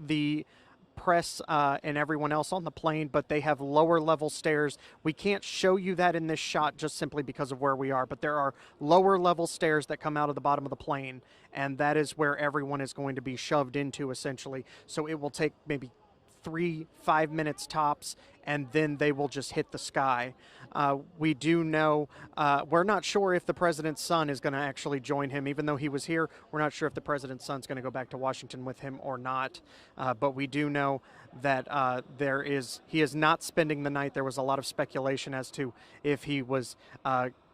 the press and everyone else on the plane, but they have lower level stairs. We can't show you that in this shot just simply because of where we are, but there are lower level stairs that come out of the bottom of the plane, and that is where everyone is going to be shoved into essentially. So it will take maybe 3-5 minutes tops, and then they will just hit the sky. We do know, we're not sure if the president's son is going to actually join him. Even though he was here, we're not sure if the president's son's going to go back to Washington with him or not. But we do know that he is not spending the night. There was a lot of speculation as to if he was.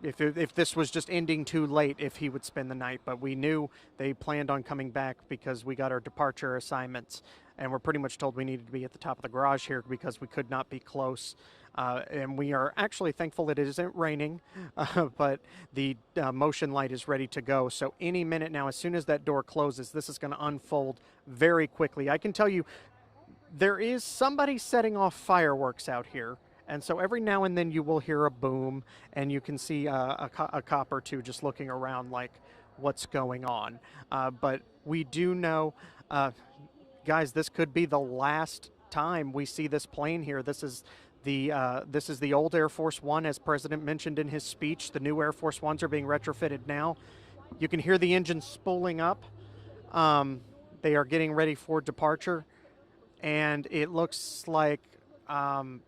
If this was just ending too late, if he would spend the night. But we knew they planned on coming back because we got our departure assignments, and we're pretty much told we needed to be at the top of the garage here because we could not be close. And we are actually thankful it isn't raining, but the motion light is ready to go. So any minute now, as soon as that door closes, this is going to unfold very quickly. I can tell you there is somebody setting off fireworks out here. And so every now and then you will hear a boom, and you can see a cop or two just looking around like, what's going on? But we do know, guys, this could be the last time we see this plane here. This is the old Air Force One, as President mentioned in his speech. The new Air Force Ones are being retrofitted now. You can hear the engine spooling up. They are getting ready for departure, and it looks like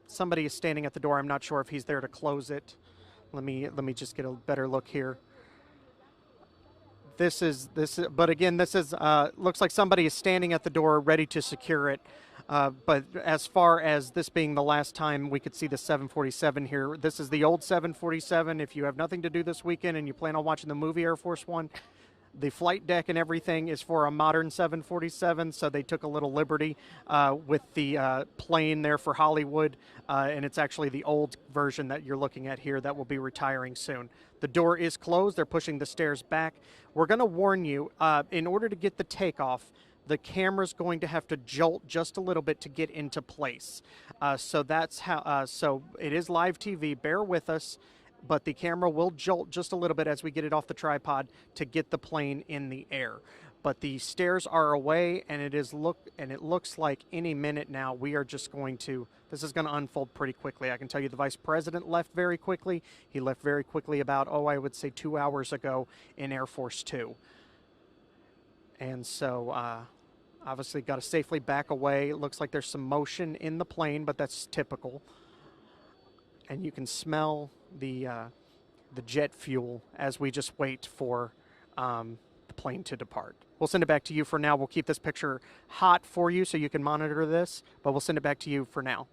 somebody is standing at the door. I'm not sure if he's there to close it. Let me just get a better look here. But again, this is looks like somebody is standing at the door ready to secure it. But as far as this being the last time we could see the 747 here, this is the old 747. If you have nothing to do this weekend and you plan on watching the movie Air Force One, the flight deck and everything is for a modern 747, so they took a little liberty with the plane there for Hollywood, and it's actually the old version that you're looking at here that will be retiring soon. The door is closed. They're pushing the stairs back. We're going to warn you, in order to get the takeoff, the camera's going to have to jolt just a little bit to get into place. So that's how. So it is live TV. Bear with us. But the camera will jolt just a little bit as we get it off the tripod to get the plane in the air. But the stairs are away, and it looks like any minute now this is going to unfold pretty quickly. I can tell you the vice president left very quickly. He left very quickly about, I would say 2 hours ago in Air Force Two. And so obviously got to safely back away. It looks like there's some motion in the plane, but that's typical. And you can smell the jet fuel as we just wait for the plane to depart. We'll send it back to you for now. We'll keep this picture hot for you so you can monitor this, but we'll send it back to you for now.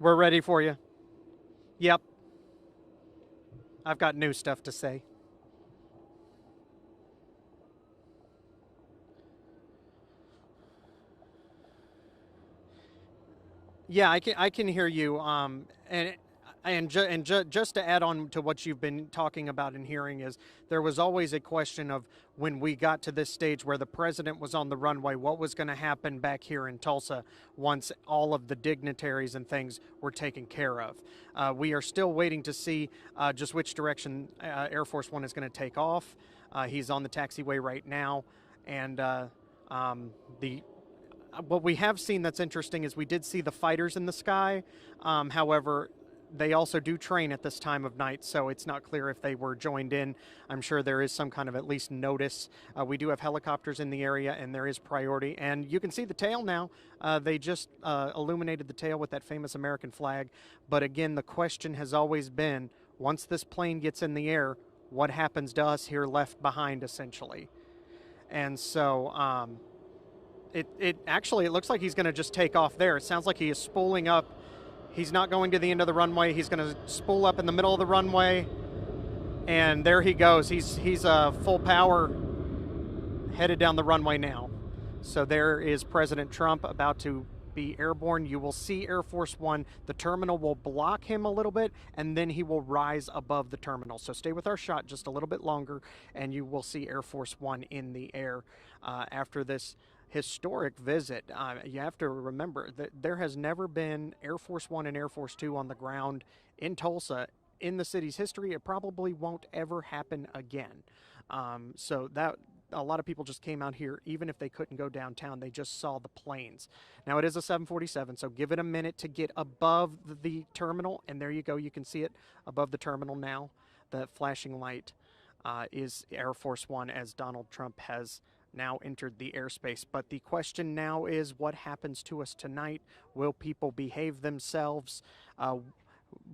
We're ready for you. Yep. I've got new stuff to say. Yeah, I can hear you. Just to add on to what you've been talking about and hearing is there was always a question of when we got to this stage where the president was on the runway, what was going to happen back here in Tulsa once all of the dignitaries and things were taken care of. We are still waiting to see just which direction Air Force One is going to take off. He's on the taxiway right now, and the what we have seen that's interesting is we did see the fighters in the sky. However, they also do train at this time of night, so it's not clear if they were joined in. I'm sure there is some kind of at least notice. We do have helicopters in the area, and there is priority. And you can see the tail now. They just illuminated the tail with that famous American flag. But again, the question has always been, once this plane gets in the air, what happens to us here left behind, essentially? And so it actually, it looks like he's going to just take off there. It sounds like he is spooling up. He's not going to the end of the runway. He's going to spool up in the middle of the runway, and there he goes. He's full power headed down the runway now. So there is President Trump about to be airborne. You will see Air Force One. The terminal will block him a little bit, and then he will rise above the terminal. So stay with our shot just a little bit longer, and you will see Air Force One in the air after this historic visit. You have to remember that there has never been Air Force One and Air Force Two on the ground in Tulsa in the city's history. It probably won't ever happen again. So that a lot of people just came out here, even if they couldn't go downtown, they just saw the planes. Now it is a 747, so give it a minute to get above the terminal, and there you go. You can see it above the terminal now. The flashing light is Air Force One as Donald Trump has now entered the airspace. But the question now is, what happens to us tonight? Will people behave themselves?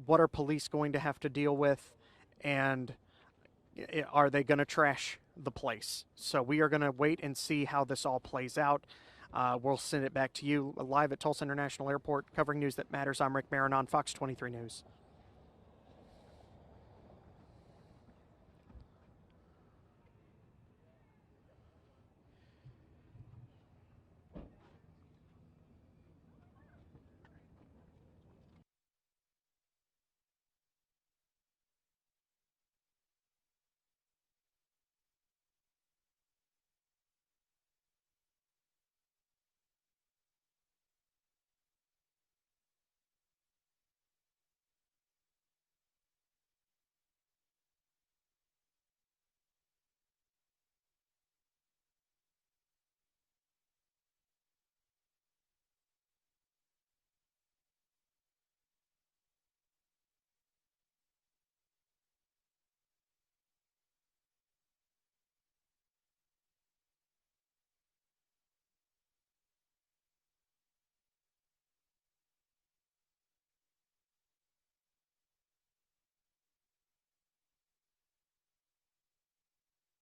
What are police going to have to deal with? And are they going to trash the place? So we are going to wait and see how this all plays out. We'll send it back to you live at Tulsa International Airport, covering news that matters. I'm Rick Marin on Fox 23 News.